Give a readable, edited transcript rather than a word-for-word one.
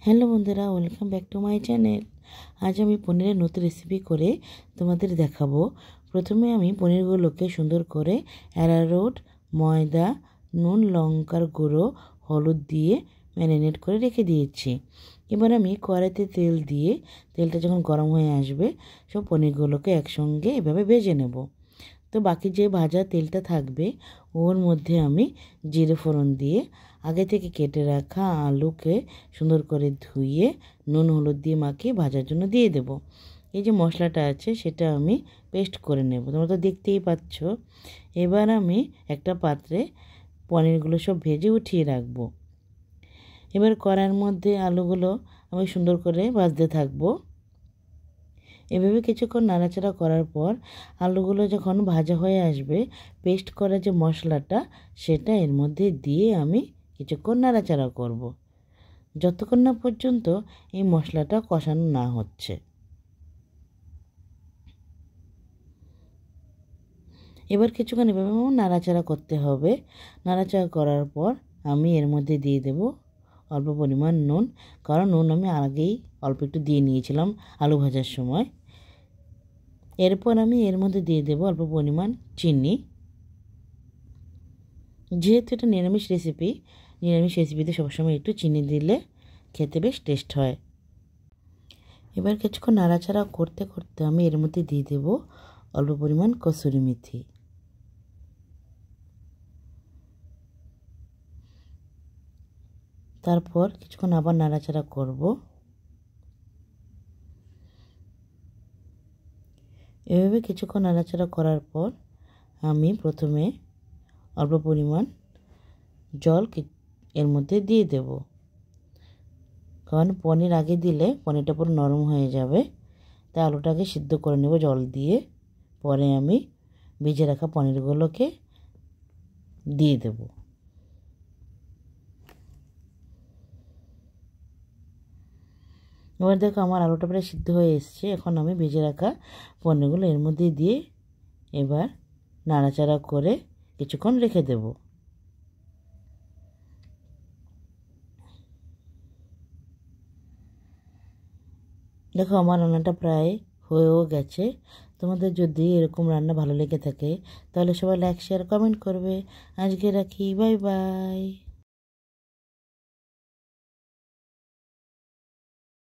Hello বন্ধুরা, welcome back to my channel. আজ আমি পনিরের নতুন রেসিপি করে তোমাদের দেখাবো। প্রথমে আমি পনিরগুলোকে সুন্দর করে অ্যারারুট, ময়দা, নুন, লঙ্কার গুঁড়ো, হলুদ দিয়ে ম্যারিনেট করে রেখে দিয়েছি। এবার আমি কড়াইতে তেল দিয়ে তেলটা যখন গরম হয়ে আসবে সব পনিরগুলোকে একসঙ্গে এভাবে ভেজে নেব। তো বাকি যে ভাজা তেলটা থাকবে ওর মধ্যে আমি জিরে ফোড়ন দিয়ে আগে থেকে কেটে রাখা আলুকে সুন্দর করে ধুয়ে নুন হলুদ দিয়ে মাখিয়ে ভাজার জন্য দিয়ে দেব। এই যে মশলাটা আছে সেটা আমি পেস্ট করে নেব, তোমরা তো দেখতেই পাচ্ছ। এবার আমি একটা পাত্রে পনিরগুলো সব ভেজে উঠিয়ে রাখবো। এবার কড়াইয়ের মধ্যে আলুগুলো আমি সুন্দর করে ভাজতে থাকবো। এভাবে কিছুক্ষণ নাড়াচাড়া করার পর আলুগুলো যখন ভাজা হয়ে আসবে পেস্ট করা যে মশলাটা সেটা এর মধ্যে দিয়ে আমি কিছুক্ষণ নাড়াচাড়া করব, যতক্ষণ না পর্যন্ত এই মশলাটা কষানো না হচ্ছে। এবার কিছুক্ষণ এভাবে নাড়াচাড়া করতে হবে। নাড়াচাড়া করার পর আমি এর মধ্যে দিয়ে দেব অল্প পরিমাণ নুন, কারণ নুন আমি আগেই অল্প একটু দিয়ে নিয়েছিলাম আলু ভাজার সময়। এরপর আমি এর মধ্যে দিয়ে দেব অল্প পরিমাণ চিনি। যেহেতু এটা নিরামিষ রেসিপিতে সবসময় একটু চিনি দিলে খেতে বেশ টেস্ট হয়। এবার কিছুক্ষণ নাড়াচাড়া করতে করতে আমি এর মধ্যে দিয়ে দেব অল্প পরিমাণ কসুরি মেথি। তারপর কিছুক্ষণ আবার নাড়াচাড়া করব। এভাবে কিছুক্ষণ নাড়াচাড়া করার পর আমি প্রথমে অল্প পরিমাণ জল এর মধ্যে দিয়ে দেব, কারণ পনির আগে দিলে পনিরটা পুরো নরম হয়ে যাবে। তাই আলুটাকে সিদ্ধ করে নেব জল দিয়ে। পরে আমি ভেজে রাখা পনিরগুলোকে দিয়ে দেব। এবার দেখো আমার আলুটা প্রায় সিদ্ধ হয়ে এসছে। এখন আমি ভেজে রাখা পনিরগুলো এর মধ্যে দিয়ে এবার নাড়াচাড়া করে কিছুক্ষণ রেখে দেব। দেখো আমার রান্নাটা প্রায় হয়েও গেছে। তোমাদের যদি এরকম রান্না ভালো লেগে থাকে তাহলে সবাই লাইক শেয়ার কমেন্ট করবে। আজকে রাখি, বাই বাই।